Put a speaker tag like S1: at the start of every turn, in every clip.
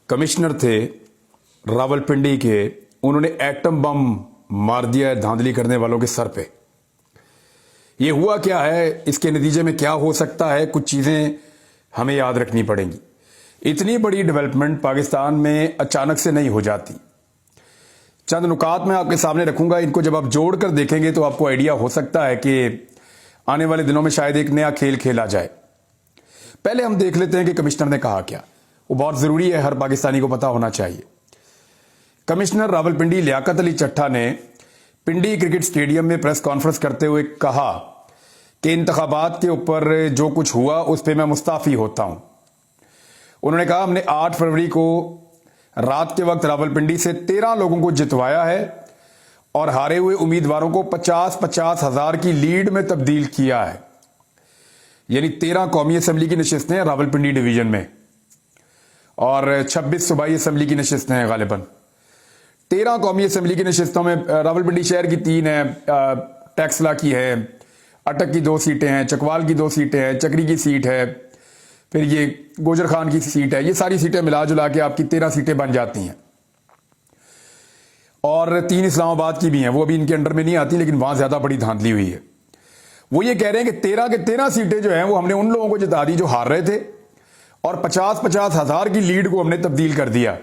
S1: Commissioner थे रावलपिंडी के, उन्होंने एटम बम मार दिया है धांधली करने वालों के सर पे। ये हुआ क्या है, इसके नतीजे में क्या हो सकता है, कुछ चीजें हमें याद रखनी पड़ेंगी। इतनी बड़ी डेवलपमेंट पाकिस्तान में अचानक से नहीं हो जाती। चंद नुकात मैं आपके सामने रखूंगा, इनको जब आप जोड़कर देखेंगे तो आपको आइडिया हो सकता है कि आने वाले दिनों में शायद एक नया खेल खेला जाए। पहले हम देख लेते हैं कि कमिश्नर ने कहा क्या। वो बहुत जरूरी है, हर पाकिस्तानी को पता होना चाहिए। कमिश्नर रावलपिंडी लियाकत अली चट्टा ने पिंडी क्रिकेट स्टेडियम में प्रेस कॉन्फ्रेंस करते हुए कहा कि इंतखाबात के ऊपर जो कुछ हुआ उस पर मैं मुस्ताफी होता हूं। उन्होंने कहा हमने 8 फरवरी को रात के वक्त रावलपिंडी से 13 लोगों को जितवाया है और हारे हुए उम्मीदवारों को 50-50 हजार की लीड में तब्दील किया है। यानी 13 कौमी असम्बली की नशिस्तें रावलपिंडी डिवीजन में और 26 सूबाई असम्बली की नशिस्तें हैं। गालिबन 13 कौमी असम्बली की नशिस्तों में रावलपिंडी शहर की 3 है, टैक्सला की है, अटक की 2 सीटें हैं, चकवाल की 2 सीटें हैं, चक्री की सीट है, फिर ये गोजर खान की सीट है। ये सारी सीटें मिला जुला के आपकी 13 सीटें बन जाती हैं। और 3 इस्लामाबाद की भी हैं, वो अभी इनके अंडर में नहीं आती, लेकिन वहां ज्यादा बड़ी धांधली हुई है। वो ये कह रहे हैं कि 13 के 13 सीटें जो हैं वो हमने उन लोगों को जिता दी जो हार रहे थे और 50-50 हजार की लीड को हमने तब्दील कर दिया।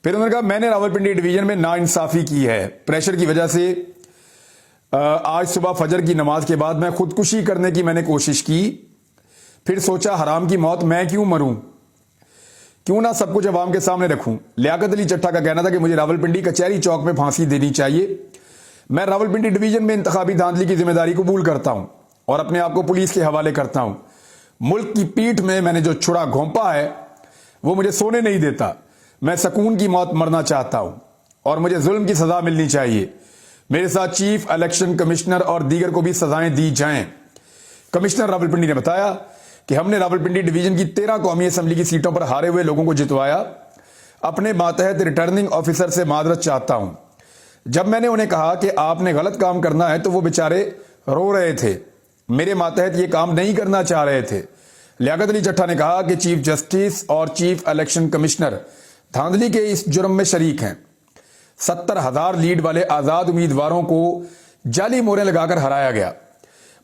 S1: फिर उन्होंने कहा मैंने रावलपिंडी डिवीजन में नाइंसाफी की है, प्रेशर की वजह से आज सुबह फजर की नमाज के बाद मैं खुदकुशी करने की मैंने कोशिश की, फिर सोचा हराम की मौत मैं क्यों मरूं, क्यों ना सब कुछ अवाम के सामने रखूं। लियाकत अली चट्टा का कहना था कि मुझे रावलपिंडी कचहरी चौक में फांसी देनी चाहिए। मैं रावलपिंडी डिवीजन में इंतखाबी धांधली की जिम्मेदारी कबूल करता हूं और अपने आप को पुलिस के हवाले करता हूं। मुल्क की पीठ में मैंने जो छुरा घोंपा है वो मुझे सोने नहीं देता। मैं सकून की मौत मरना चाहता हूं और मुझे जुल्म की सजा मिलनी चाहिए। मेरे साथ चीफ इलेक्शन कमिश्नर और दीगर को भी सजाएं दी जाएं। कमिश्नर रावलपिंडी ने बताया कि हमने रावलपिंडी डिवीजन की 13 कौमी असम्बली की सीटों पर हारे हुए लोगों को जितवाया। अपने मातहत रिटर्निंग ऑफिसर से मादरत चाहता हूं। जब मैंने उन्हें कहा कि आपने गलत काम करना है तो वो बेचारे रो रहे थे, मेरे मातहत ये काम नहीं करना चाह रहे थे। लियाकत अली चट्टा ने कहा कि चीफ जस्टिस और चीफ इलेक्शन कमिश्नर धांधली के इस जुर्म में शरीक हैं। 70,000 लीड वाले आजाद उम्मीदवारों को जाली मोहरें लगाकर हराया गया।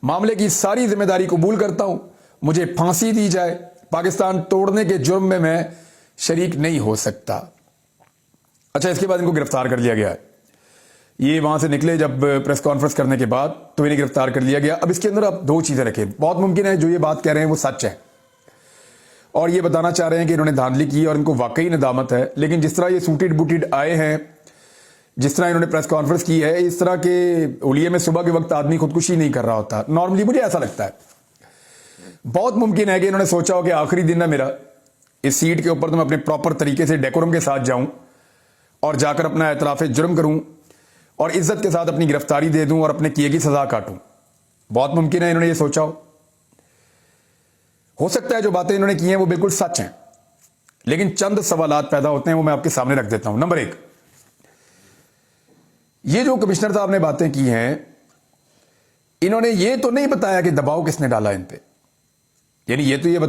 S1: मामले की सारी जिम्मेदारी कबूल करता हूं, मुझे फांसी दी जाए, पाकिस्तान तोड़ने के जुर्म में मैं शरीक नहीं हो सकता। अच्छा, इसके बाद इनको गिरफ्तार कर लिया गया है। ये वहां से निकले जब प्रेस कॉन्फ्रेंस करने के बाद तो इन्हें गिरफ्तार कर लिया गया। अब इसके अंदर आप 2 चीजें रखें। बहुत मुमकिन है जो ये बात कह रहे हैं वो सच है और ये बताना चाह रहे हैं कि इन्होंने धांधली की और इनको वाकई नदामत है। लेकिन जिस तरह ये सूटेड बूटेड आए हैं, जिस तरह इन्होंने प्रेस कॉन्फ्रेंस की है, इस तरह के उलिये में सुबह के वक्त आदमी खुदकुशी नहीं कर रहा होता। नॉर्मली मुझे ऐसा लगता है। बहुत मुमकिन है कि इन्होंने सोचा हो कि आखिरी दिन है मेरा, इस सीट के ऊपर तो मैं अपने प्रॉपर तरीके से डेकोरम के साथ जाऊं और जाकर अपना एतराफ जुर्म करूं और इज्जत के साथ अपनी गिरफ्तारी दे दूं और अपने किए की सजा काटूं। बहुत मुमकिन है इन्होंने ये सोचा हो सकता है जो बातें इन्होंने की हैं वो बिल्कुल सच हैं, लेकिन चंद सवालात पैदा होते हैं, वो मैं आपके सामने रख देता हूं। नंबर 1, ये जो कमिश्नर साहब ने बातें की हैं, इन्होंने ये तो नहीं बताया कि दबाव किसने डाला इन पे। यानी ये तो ये बता